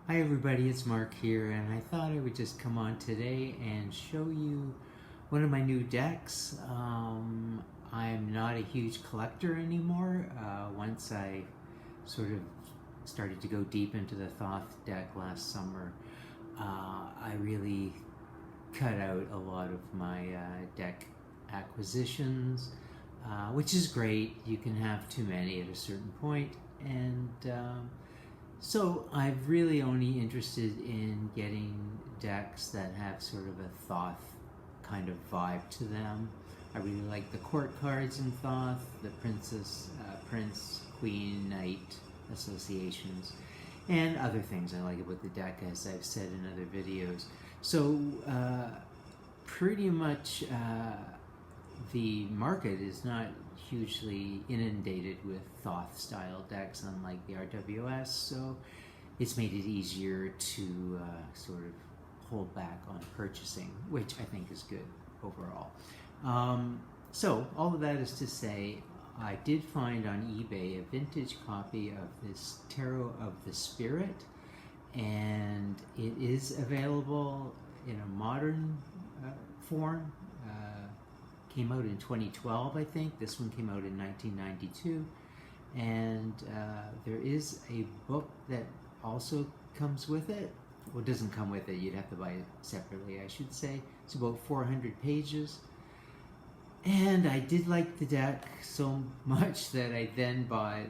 Hi everybody, it's Mark here, and I thought I would just come on today and show you one of my new decks. I'm not a huge collector anymore. Once I sort of started to go deep into the Thoth deck last summer, I really cut out a lot of my deck acquisitions, which is great. You can have too many at a certain point, and so I'm really only interested in getting decks that have sort of a Thoth kind of vibe to them. I really like the court cards in Thoth, the princess, prince, queen, knight associations, and other things I like about the deck, as I've said in other videos. So pretty much the market is not hugely inundated with Thoth style decks, unlike the RWS, so it's made it easier to sort of hold back on purchasing, which I think is good overall. So all of that is to say, I did find on eBay a vintage copy of this Tarot of the Spirit, and it is available in a modern form. Came out in 2012, I think. This one came out in 1992. And there is a book that also comes with it. Well, it doesn't come with it. You'd have to buy it separately, I should say. It's about 400 pages. And I did like the deck so much that I then bought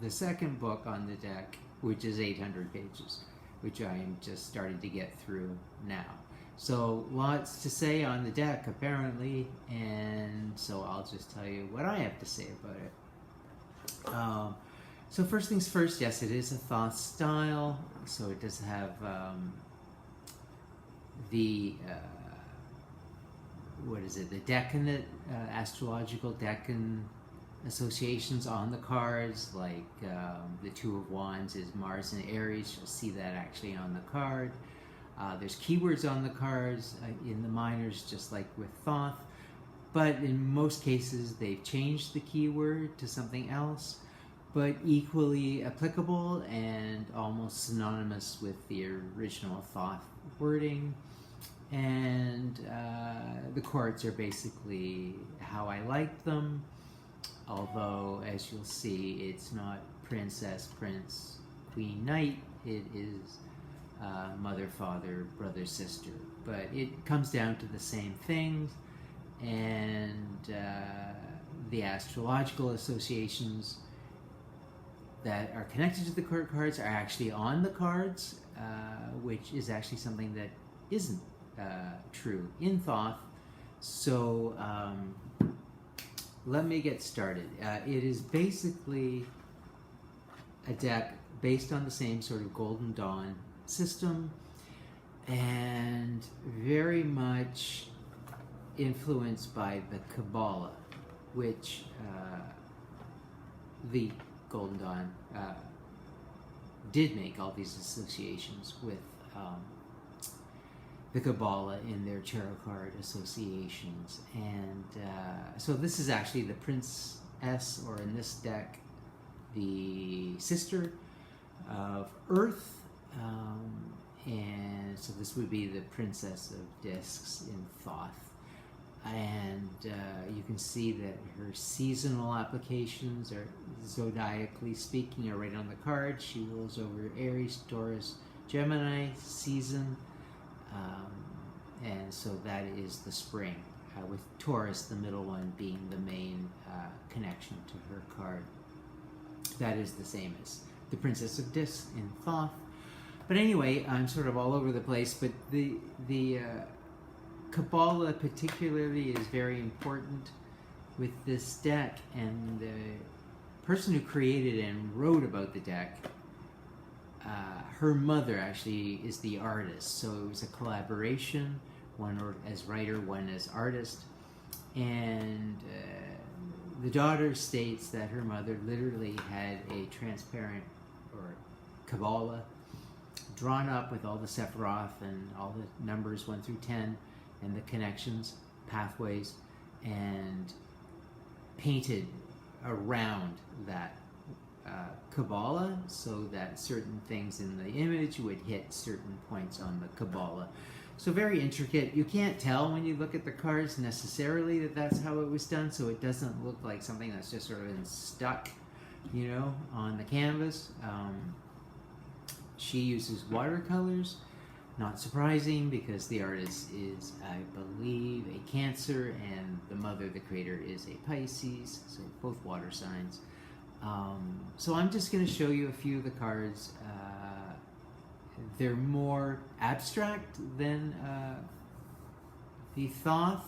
the second book on the deck, which is 800 pages, which I am just starting to get through now. So lots to say on the deck, apparently, and so I'll just tell you what I have to say about it. So first things first, yes, it is a Thoth style, so it does have the Decan, astrological Decan associations on the cards, like the Two of Wands is Mars and Aries. You'll see that actually on the card. There's keywords on the cards in the minors, just like with Thoth, but in most cases they've changed the keyword to something else, but equally applicable and almost synonymous with the original Thoth wording. And the chords are basically how I like them, although as you'll see, it's not princess, prince, queen, knight. It is mother, father, brother, sister, but it comes down to the same things, and the astrological associations that are connected to the court cards are actually on the cards, which is actually something that isn't true in Thoth. So let me get started. It is basically a deck based on the same sort of Golden Dawn system, and very much influenced by the Kabbalah, which the Golden Dawn did make all these associations with the Kabbalah in their tarot card associations. And so this is actually the princess, or in this deck, the sister of Earth. And so this would be the Princess of Discs in Thoth. And you can see that her seasonal applications, are zodiacally speaking, are right on the card. She rules over Aries, Taurus, Gemini season. And so that is the spring, with Taurus, the middle one, being the main connection to her card. That is the same as the Princess of Discs in Thoth. But anyway, I'm sort of all over the place, but the Kabbalah particularly is very important with this deck, and the person who created and wrote about the deck, her mother actually is the artist, so it was a collaboration, one as writer, one as artist, and the daughter states that her mother literally had a transparent, or Kabbalah, drawn up with all the Sephiroth and all the numbers 1 through 10 and the connections, pathways, and painted around that Kabbalah, so that certain things in the image would hit certain points on the Kabbalah. So very intricate. You can't tell when you look at the cards necessarily that that's how it was done, so it doesn't look like something that's just sort of been stuck, you know, on the canvas. She uses watercolors. Not surprising, because the artist is, I believe, a Cancer, and the mother, the creator, is a Pisces, so both water signs. So I'm just going to show you a few of the cards. They're more abstract than the Thoth.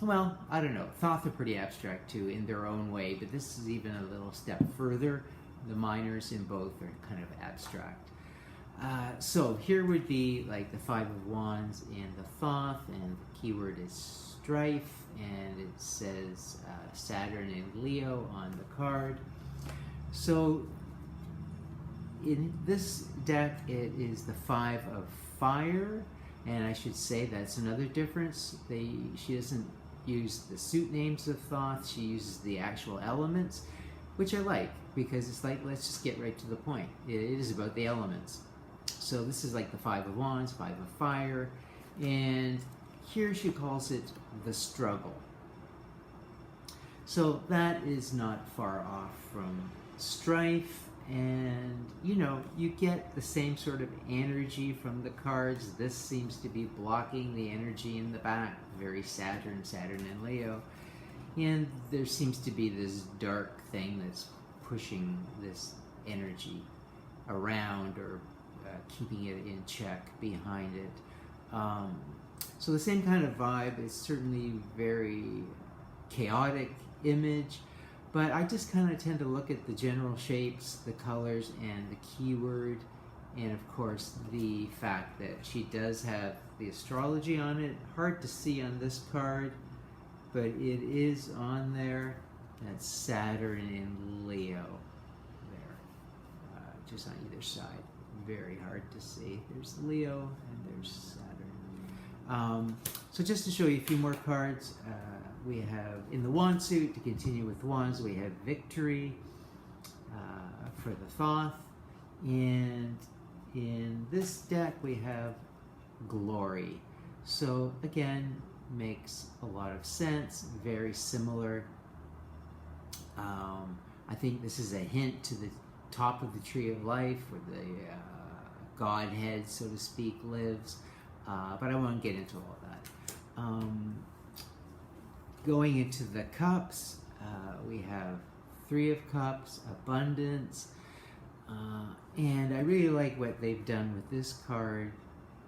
Well, I don't know. Thoth are pretty abstract too in their own way, but this is even a little step further. The minors in both are kind of abstract. So here would be like the Five of Wands in the Thoth, and the keyword is strife, and it says Saturn and Leo on the card. So in this deck, it is the Five of Fire, and I should say that's another difference. She doesn't use the suit names of Thoth, she uses the actual elements, which I like, because it's like, let's just get right to the point. It is about the elements. So this is like the Five of Wands, Five of Fire, and here she calls it the struggle. So that is not far off from strife, and you know, you get the same sort of energy from the cards. This seems to be blocking the energy in the back, very Saturn and Leo, and there seems to be this dark thing that's pushing this energy around, or keeping it in check behind it. So the same kind of vibe. It's certainly very chaotic image, but I just kind of tend to look at the general shapes, the colors, and the keyword, and of course the fact that she does have the astrology on it. Hard to see on this card, but it is on there. That's Saturn in Leo there, just on either side. Very hard to see. There's Leo and there's Saturn. So just to show you a few more cards, we have in the Wand suit, to continue with Wands, we have Victory for the Thoth, and in this deck we have Glory. So again, makes a lot of sense, very similar. I think this is a hint to the top of the Tree of Life, where the Godhead, so to speak, lives, but I won't get into all that. Going into the cups, we have Three of Cups, Abundance, and I really like what they've done with this card,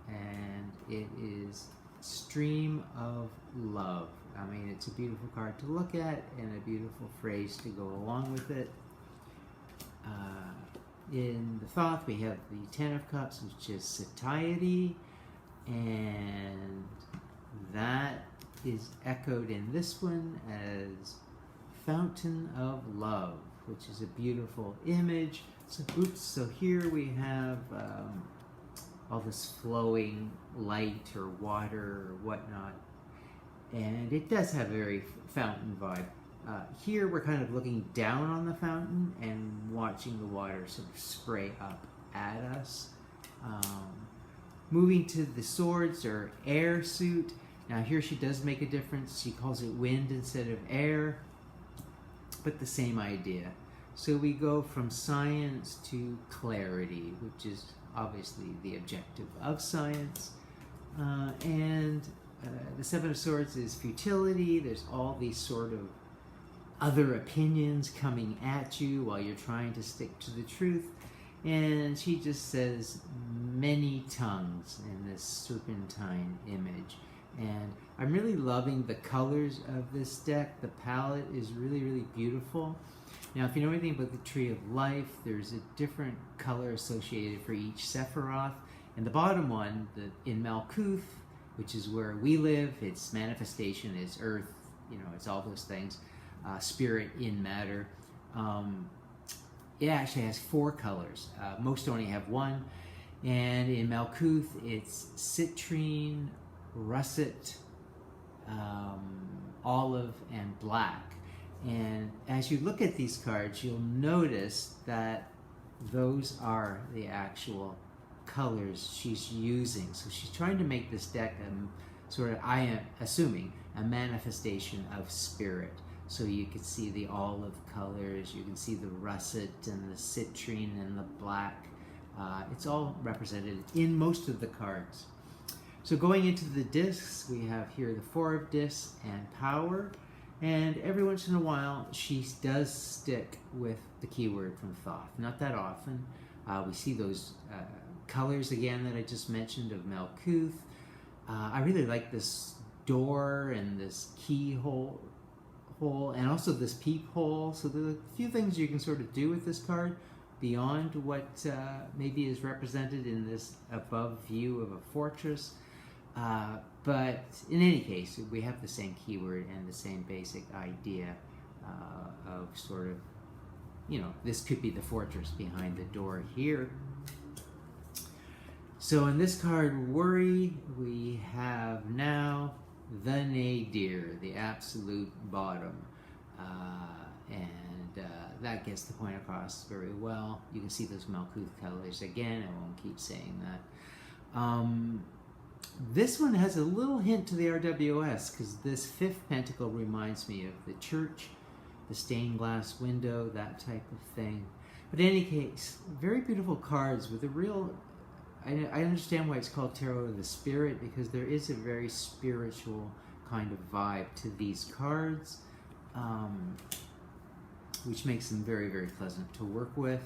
and it is Stream of Love. I mean, it's a beautiful card to look at, and a beautiful phrase to go along with it. In the Thoth, we have the Ten of Cups, which is satiety, and that is echoed in this one as Fountain of Love, which is a beautiful image. So here we have all this flowing light or water or whatnot, and it does have a very fountain vibe. Here we're kind of looking down on the fountain and watching the water sort of spray up at us. Moving to the swords, or air suit. Now here she does make a difference. She calls it wind instead of air, but the same idea. So we go from science to clarity, which is obviously the objective of science. And the Seven of Swords is futility. There's all these sort of other opinions coming at you while you're trying to stick to the truth. And she just says many tongues in this serpentine image. And I'm really loving the colors of this deck. The palette is really, really beautiful. Now, if you know anything about the Tree of Life, there's a different color associated for each Sephiroth. And the bottom one, in Malkuth, which is where we live, its manifestation is earth, you know, it's all those things. Spirit in matter. It actually has 4 colors. Most only have 1. And in Malkuth, it's citrine, russet, olive, and black. And as you look at these cards, you'll notice that those are the actual colors she's using. So she's trying to make this deck sort of, I am assuming, a manifestation of spirit. So you can see the olive colors, you can see the russet and the citrine and the black. It's all represented in most of the cards. So going into the discs, we have here the Four of Discs and Power. And every once in a while, she does stick with the keyword from Thoth. Not that often. We see those colors again that I just mentioned of Malkuth. I really like this door and this keyhole and also this peephole. So there are a few things you can sort of do with this card beyond what maybe is represented in this above view of a fortress. But in any case, we have the same keyword and the same basic idea of sort of, you know, this could be the fortress behind the door here. So in this card, Worry, we have now the nadir, the absolute bottom. And that gets the point across very well. You can see those Malkuth colors again. I won't keep saying that. This one has a little hint to the RWS because this fifth pentacle reminds me of the church, the stained glass window, that type of thing. But in any case, very beautiful cards with a real, I understand why it's called Tarot of the Spirit, because there is a very spiritual kind of vibe to these cards, which makes them very, very pleasant to work with.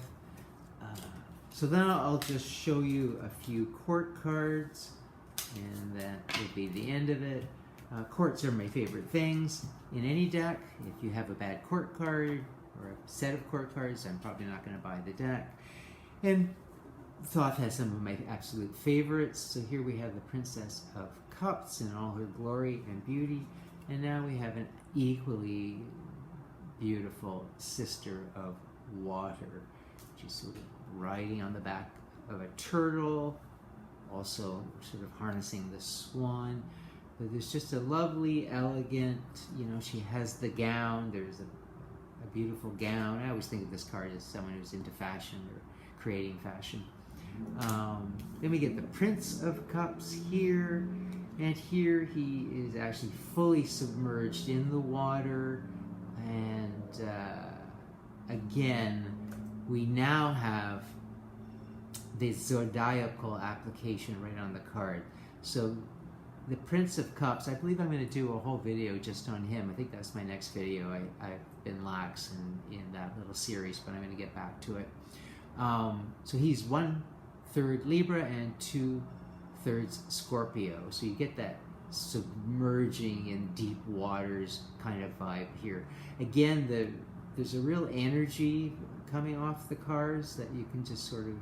So then I'll just show you a few court cards, and that will be the end of it. Courts are my favorite things in any deck. If you have a bad court card or a set of court cards, I'm probably not going to buy the deck. And Thoth has some of my absolute favorites. So here we have the Princess of Cups in all her glory and beauty. And now we have an equally beautiful Sister of Water. She's sort of riding on the back of a turtle, also sort of harnessing the swan. But there's just a lovely, elegant, you know, she has the gown. There's a beautiful gown. I always think of this card as someone who's into fashion or creating fashion. Then we get the Prince of Cups here, and here he is actually fully submerged in the water, and again we now have the zodiacal application right on the card. So the Prince of Cups, I believe I'm going to do a whole video just on him. I think that's my next video. I've been lax in that little series, but I'm going to get back to it. So he's 1/3 Libra and 2/3 Scorpio. So you get that submerging in deep waters kind of vibe here. Again, there's a real energy coming off the cards that you can just sort of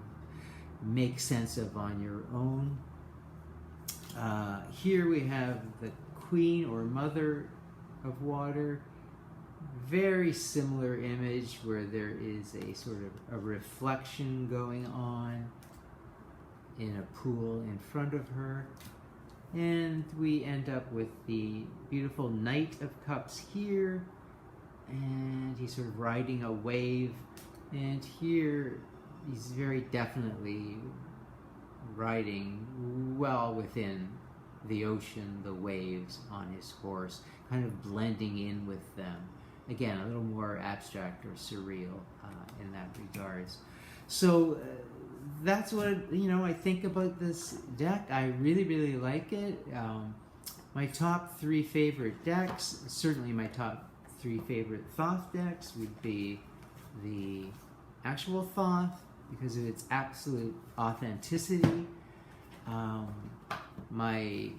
make sense of on your own. Here we have the Queen or Mother of Water. Very similar image where there is a sort of a reflection going on in a pool in front of her. And we end up with the beautiful Knight of Cups here, and he's sort of riding a wave, and here he's very definitely riding well within the ocean, the waves, on his horse, kind of blending in with them. Again, a little more abstract or surreal in that regards. So that's what, you know, I think about this deck. I really, really like it. My top 3 favorite decks, certainly my top 3 favorite Thoth decks would be the actual Thoth, because of its absolute authenticity. My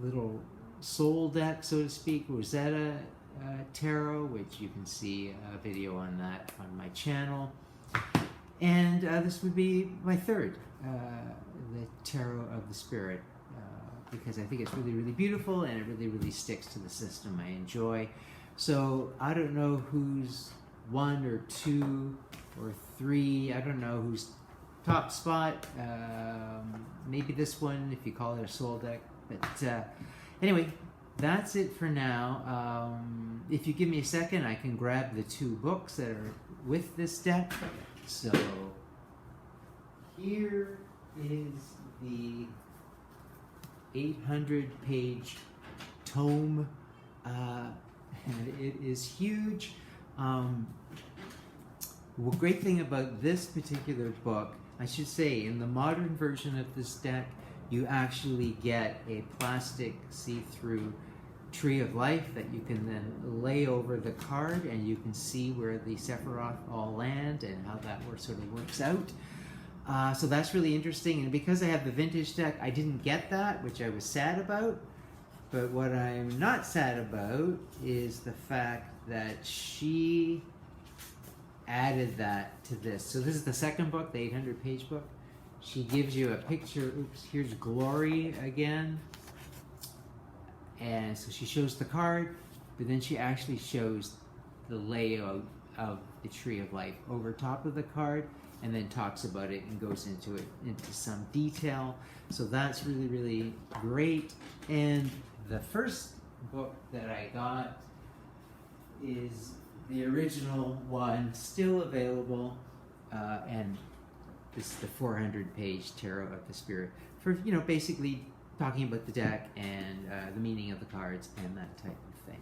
little soul deck, so to speak, Rosetta Tarot, which you can see a video on that on my channel. And this would be my third, the Tarot of the Spirit, because I think it's really, really beautiful, and it really, really sticks to the system I enjoy. So I don't know who's 1 or 2 or 3. I don't know who's top spot. Maybe this one, if you call it a soul deck. But anyway, that's it for now. If you give me a second, I can grab the 2 books that are with this deck. So here is the 800-page tome, and it is huge. The great thing about this particular book, I should say, in the modern version of this deck, you actually get a plastic see-through tree of life that you can then lay over the card, and you can see where the Sephiroth all land and how that sort of works out. So that's really interesting, and because I have the vintage deck, I didn't get that, which I was sad about. But what I'm not sad about is the fact that she added that to this. So this is the second book, the 800-page book. She gives you a picture. Oops, here's Glory again. And so she shows the card, but then she actually shows the layout of the Tree of Life over top of the card, and then talks about it and goes into some detail. So that's really, really great. And the first book that I got is the original one, still available, and this is the 400-page Tarot of the Spirit for, basically talking about the deck and the meaning of the cards and that type of thing.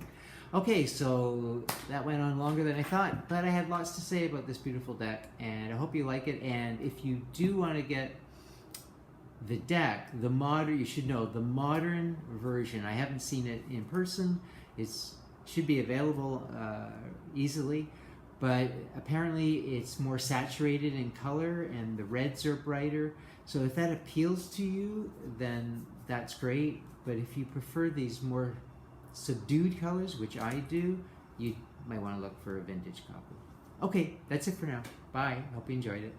Okay, so that went on longer than I thought, but I had lots to say about this beautiful deck, and I hope you like it. And if you do want to get the deck, you should know the modern version. I haven't seen it in person. It should be available easily, but apparently it's more saturated in color and the reds are brighter. So if that appeals to you, then that's great. But if you prefer these more subdued colors, which I do, you might want to look for a vintage copy. Okay, that's it for now. Bye. Hope you enjoyed it.